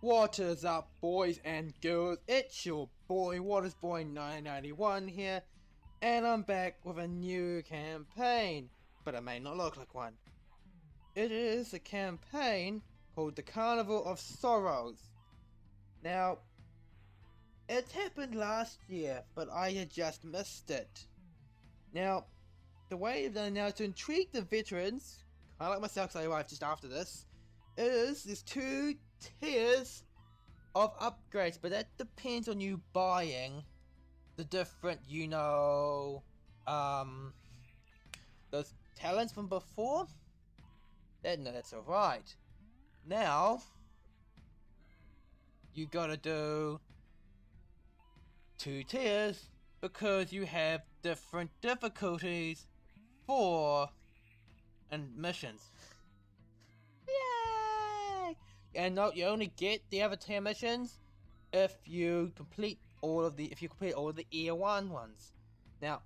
What is up, boys and girls? It's your boy Watta's Boy 991 here, and I'm back with a new campaign, but it may not look like one. It is a campaign called the Carnival of Sorrows. Now, it happened last year, but I had just missed it. Now, the way they've done it now to intrigue the veterans, kind of like myself because I arrived just after this, is there's two tiers of upgrades, but that depends on you buying the different, those talents from before. Then that's alright. Now, you gotta do two tiers because you have different difficulties for missions. Yay! And no, you only get the other tier missions if you complete all of the Year 1 ones. Now,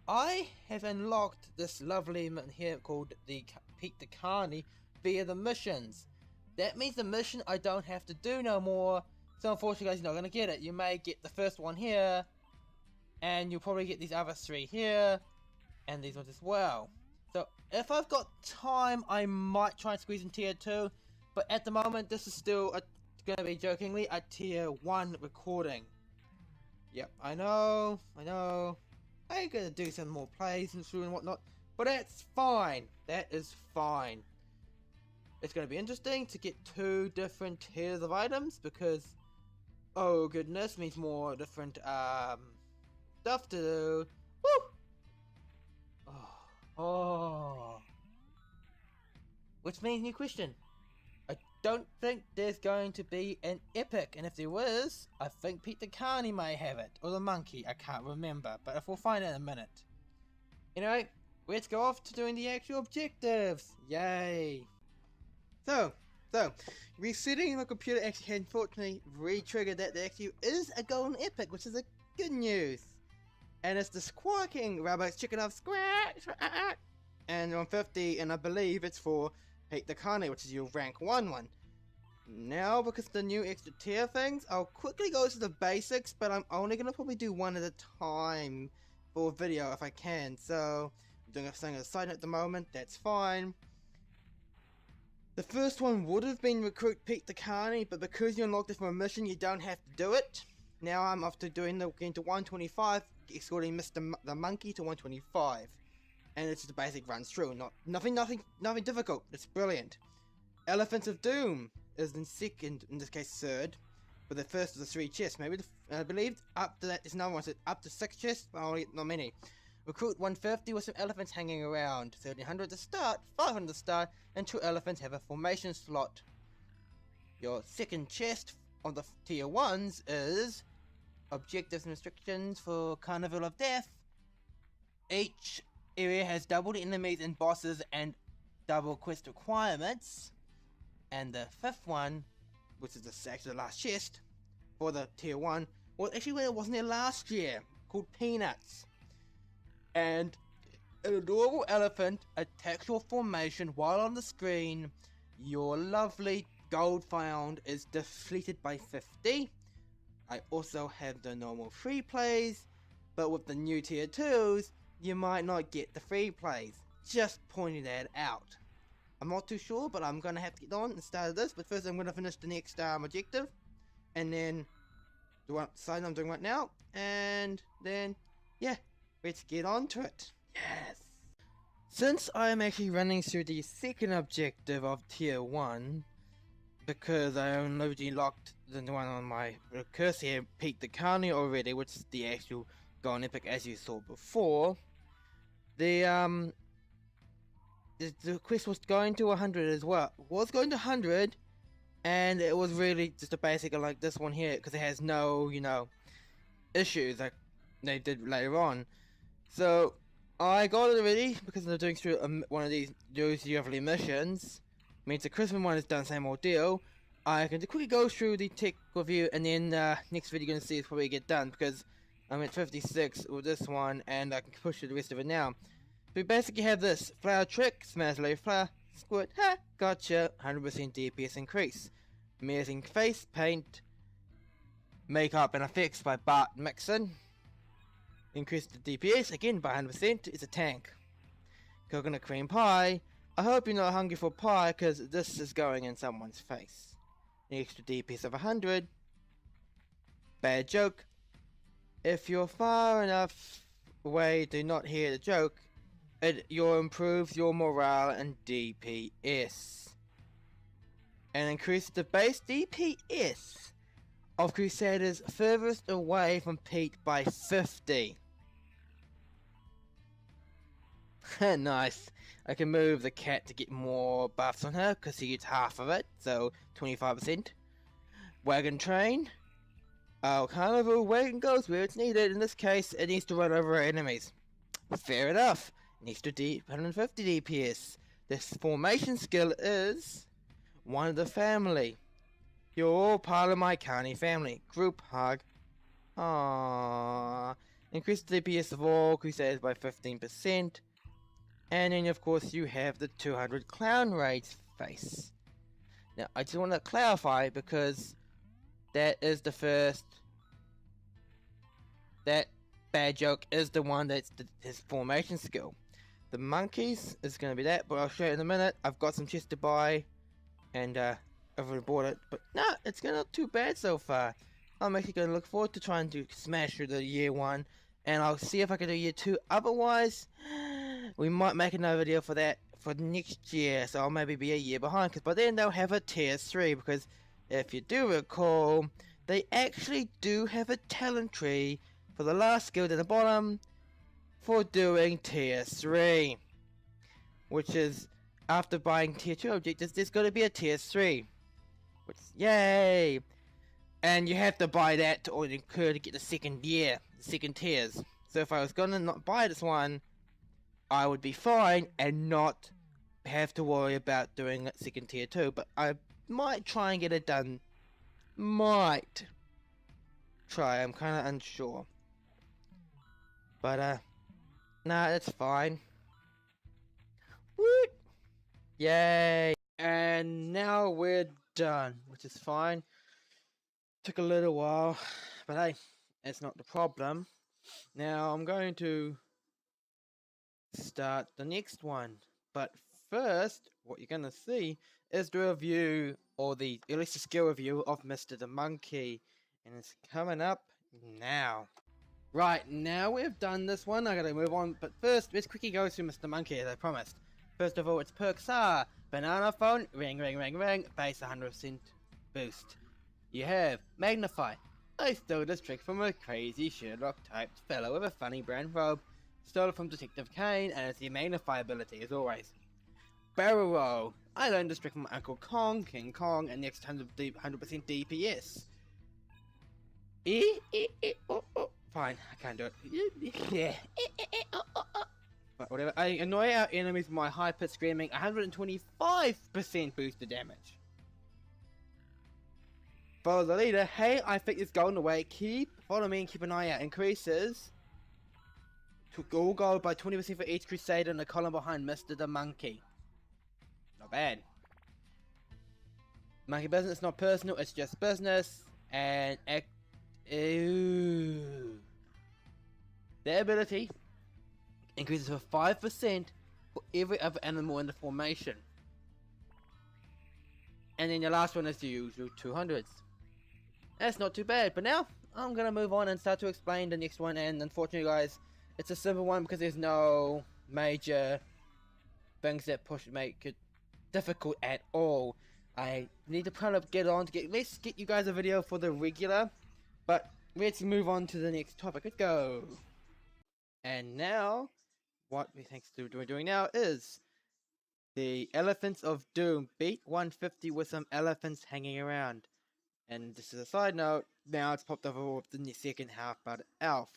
I have unlocked this lovely here called the Pete the Carney via the missions. That means the mission I don't have to do no more. So unfortunately, guys, you're not gonna get it. You may get the first one here, and you'll probably get these other three here, and these ones as well. So if I've got time, I might try and squeeze in tier 2. But at the moment, this is still going to be jokingly a tier 1 recording. Yep, I know. I'm going to do some more plays and through and whatnot. But that's fine. That is fine. It's going to be interesting to get two different tiers of items because, oh goodness, means more different stuff to do. Woo! Oh. Which means new question. I don't think there's going to be an epic, and if there is, I think Pete the Carney may have it, or the monkey, I can't remember, but we'll find out in a minute. Anyway, let's go off to doing the actual objectives. Yay! So, resetting my computer actually unfortunately re-triggered that there actually is a golden epic, which is a good news. And it's the squawking rabbit's chicken of scratch, and on 50, and I believe it's for Pete the Carney, which is your rank 1 one. Now, because of the new extra tier things, I'll quickly go to the basics, but I'm only going to probably do one at a time for video if I can. So, I'm doing something on the side at the moment, that's fine. The first one would have been recruit Pete the Carney, but because you unlocked it from a mission, you don't have to do it. Now I'm off to getting to 125, escorting Mr. the Monkey to 125. And it's just a basic run through, nothing difficult, it's brilliant. Elephants of Doom is in second, in this case third, but the first of the 3 chests. Maybe, I believe, up to that, there's another one, so up to 6 chests, but only not many. Recruit 150 with some elephants hanging around, 1300 to start, 500 to start, and 2 elephants have a formation slot. Your second chest on the tier 1s is objectives and restrictions for Carnival of Death. Each area has double the enemies and bosses and double quest requirements. And the 5th one, which is actually the last chest for the tier 1, well, actually it wasn't there last year, called Peanuts. And an adorable elephant attacks your formation while on the screen. Your lovely gold found is deflated by 50. I also have the normal free plays, but with the new tier 2s, you might not get the free plays. Just pointing that out. I'm not too sure, but I'm going to have to get on and start this, but first I'm going to finish the next objective, and then the one side I'm doing right now, and then, yeah, let's get on to it. Yes! Since I'm actually running through the second objective of tier 1, because I only locked the one on my cursor here, Pete the Carney already, which is the actual golden epic as you saw before. The quest was going to 100 as well. It was going to 100, and it was really just a basic like this one here, because it has no, issues like they did later on. So, I got it already, because I'm doing through one of those lovely missions. Means the Christmas one is done, same ordeal. I can quickly go through the tech review, and then next video you're going to see is probably get done, because I'm at 56 with this one, and I can push through the rest of it now. We basically have this flower trick, smash low flower, squirt, ha, gotcha, 100% DPS increase. Amazing face paint, makeup and effects by Bart Mixon. Increase the DPS again by 100%. It's a tank. Coconut cream pie. I hope you're not hungry for pie, because this is going in someone's face. An extra DPS of 100. Bad joke. If you're far enough away to not hear the joke, it improves your morale and DPS. And increase the base DPS of Crusaders furthest away from Pete by 50. Nice. I can move the cat to get more buffs on her, because he gets half of it, so 25%. Wagon train. Oh, Carnival wagon goes where it's needed. In this case, it needs to run over our enemies. Fair enough. It needs to 150 DPS. This formation skill is one of the family. You're all part of my Carney family. Group hug. Aww. Increase the DPS of all Crusaders by 15%. And then of course you have the 200 clown raids face. Now I just want to clarify, because that is the first. That bad joke is the one that's his formation skill. The monkeys is going to be that, but I'll show you in a minute. I've got some chests to buy, and I've already bought it. But no, it's not too bad so far. I'm actually going to look forward to trying to smash through the year 1, and I'll see if I can do year 2. Otherwise, we might make another video for that for next year, so I'll maybe be a year behind, because by then they'll have a tier 3, because if you do recall, they actually do have a talent tree for the last skill at the bottom for doing tier 3, which is after buying tier 2 objectives, there's going to be a tier 3, which, yay! And you have to buy that to incur to get the second tiers. So if I was going to not buy this one, I would be fine and not have to worry about doing that second tier 2, but I might try and get it done. Might try, I'm kind of unsure. But nah, that's fine. Woot! Yay! And now we're done, which is fine. Took a little while, but hey, that's not the problem. Now I'm going to start the next one, but first what you're gonna see is the review, or at least the skill review of Mr. the Monkey, and it's coming up now. Right, now we've done this one, I gotta move on, but first let's quickly go through Mr. Monkey as I promised. First of all, its perks are banana phone, ring, base 100% boost. You have magnify. I stole this trick from a crazy Sherlock typed fellow with a funny brown robe. Stole it from Detective Kane, and it's the magnify ability as always. Barrel roll. I learned this trick from Uncle Kong, King Kong, and the extra 100% DPS. Fine, I can't do it. But whatever. I annoy our enemies with my high pitch screaming. 125% boosted damage. Follow the leader. Hey, I think it's going away. Follow me and keep an eye out. Increases to all gold by 20% for each Crusader in the column behind Mr. the Monkey. Not bad. Monkey business is not personal, it's just business. And ooh. Their ability increases for 5% for every other animal in the formation. And then the last one is the usual 200s. That's not too bad, but now I'm gonna move on and start to explain the next one, and unfortunately guys, it's a simple one because there's no major things that make it difficult at all. I need to kind of let's get you guys a video for the regular, but let's move on to the next topic. Let's go. And now, what we're doing now is the Elephants of Doom. Beat 150 with some elephants hanging around. And this is a side note, now it's popped over with the second half-blood elf,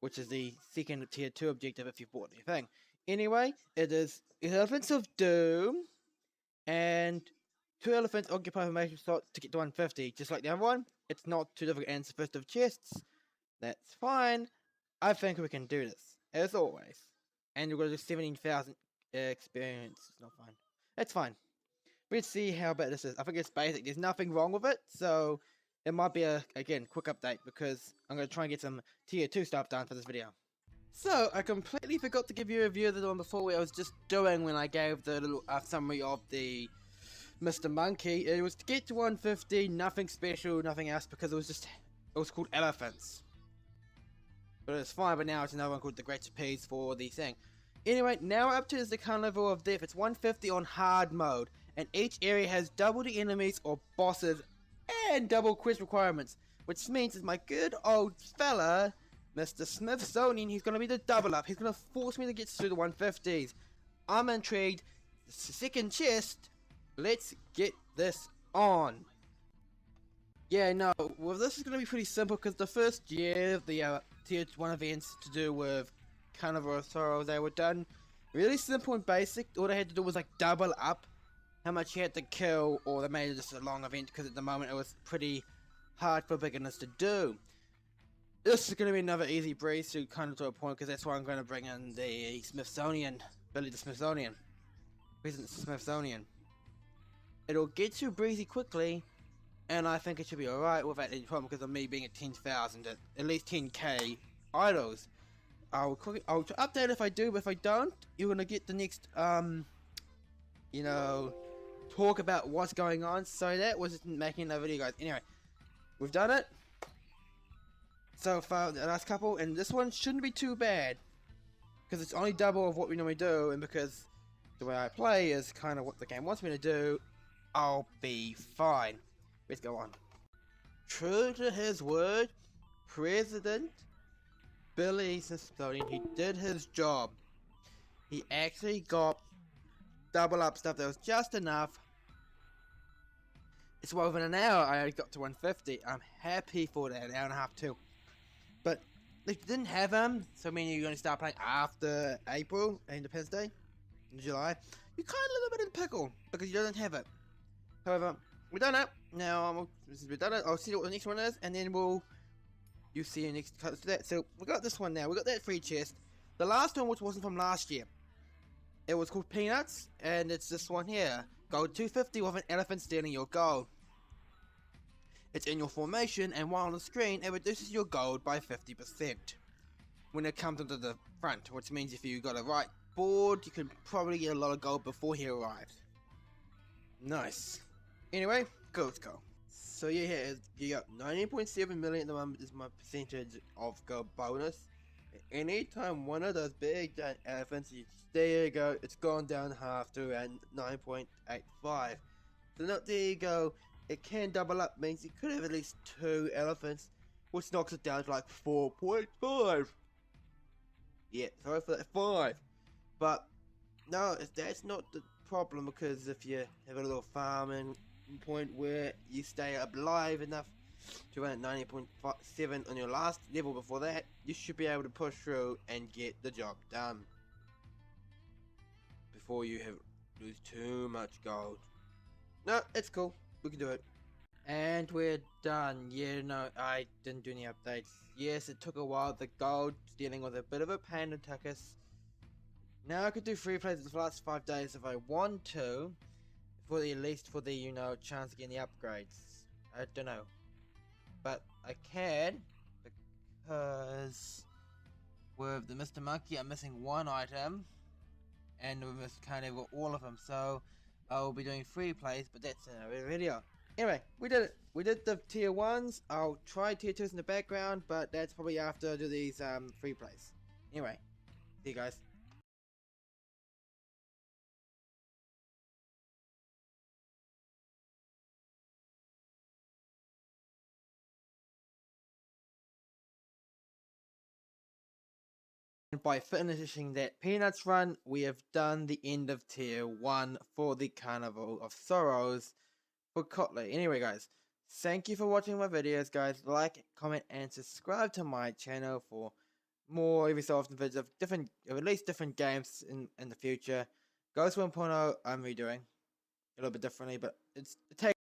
which is the second tier 2 objective if you bought the thing. Anyway, it is Elephants of Doom, and 2 elephants occupy formation slot to get to 150. Just like the other one, it's not too difficult, and it's first of chests. That's fine. I think we can do this, as always. And we're going to do 17,000 experience. It's not fine. It's fine. Let's see how bad this is. I think it's basic. There's nothing wrong with it, so it might be a, again, quick update because I'm going to try and get some tier 2 stuff done for this video. So, I completely forgot to give you a review of the one before where I was just doing when I gave the little summary of the Mr. Monkey. It was to get to 150, nothing special, nothing else, because it was called Elephants. But it's fine, but now it's another one called the Great Trapeze for the thing. Anyway, now up to the Carnival of Death. It's 150 on hard mode, and each area has double the enemies or bosses and double quest requirements, which means that my good old fella, Mr. Smithsonian, he's going to be the double up. He's going to force me to get through the 150s. I'm intrigued. The second chest. Let's get this on. Yeah, no, well, this is going to be pretty simple because the first year of the tier 1 events to do with Carnival of Sorrows, they were done really simple and basic. All they had to do was like double up how much you had to kill, or they made it just a long event because at the moment it was pretty hard for beginners to do. This is going to be another easy breeze to kind of to a point because that's why I'm going to bring in the Smithsonian, Billy the Smithsonian, President Smithsonian. It'll get you breezy quickly, and I think it should be alright without any problem because of me being at 10,000, at least 10k idols. I'll update if I do, but if I don't, you're going to get the next, you know, talk about what's going on. So that was making another video, guys. Anyway, we've done it so far, the last couple, and this one shouldn't be too bad because it's only double of what we normally do, and because the way I play is kind of what the game wants me to do, I'll be fine. Let's go on. True to his word, President Billy Smithsonian, he did his job. He actually got double up stuff that was just enough. It's well within an hour I got to 150. I'm happy for that, an hour and a half too. But if you didn't have him, so I mean you're going to start playing after April, Independence Day, in July, you're kind of a little bit in pickle because you don't have it. However, we've done it. Now, since we've done it, I'll see what the next one is, and then you'll see the next cut to that. So, we got this one now. We got that free chest. The last one, which wasn't from last year, it was called Peanuts, and it's this one here. Gold 250 with an elephant stealing your gold. It's in your formation, and while on the screen, it reduces your gold by 50% when it comes into the front, which means if you got a right board, you can probably get a lot of gold before he arrives. Nice. Anyway, let's go. So yeah, you got 19.7 million at the moment is my percentage of gold bonus. Anytime one of those big giant elephants, there you go, it's gone down half to around 9.85. So now there you go, it can double up, means you could have at least 2 elephants, which knocks it down to like 4.5. Yeah, sorry for that 5. But no, that's not the problem, because if you have a little farming point where you stay alive enough to around 90.7 on your last level before that, you should be able to push through and get the job done before you lose too much gold. No, it's cool, we can do it. And we're done. Yeah, no, I didn't do any updates. Yes, it took a while. The gold stealing was a bit of a pain to take us. Now I could do free plays for the last 5 days if I want to, at least for the, you know, chance of getting the upgrades. I don't know, but I can, because with the Mr. Monkey I'm missing 1 item, and with Carnival all of them, so I'll be doing free plays, but that's another video. Anyway, we did it. We did the tier 1s. I'll try tier 2s in the background, but that's probably after I do these free plays. Anyway, see you guys. By finishing that Peanuts run, we have done the end of tier 1 for the Carnival of Sorrows for COTLI. Anyway guys, thank you for watching my videos, guys. Like, comment, and subscribe to my channel for more every so often videos of at least different games in the future. Ghost 1.0 I'm redoing a little bit differently, but it takes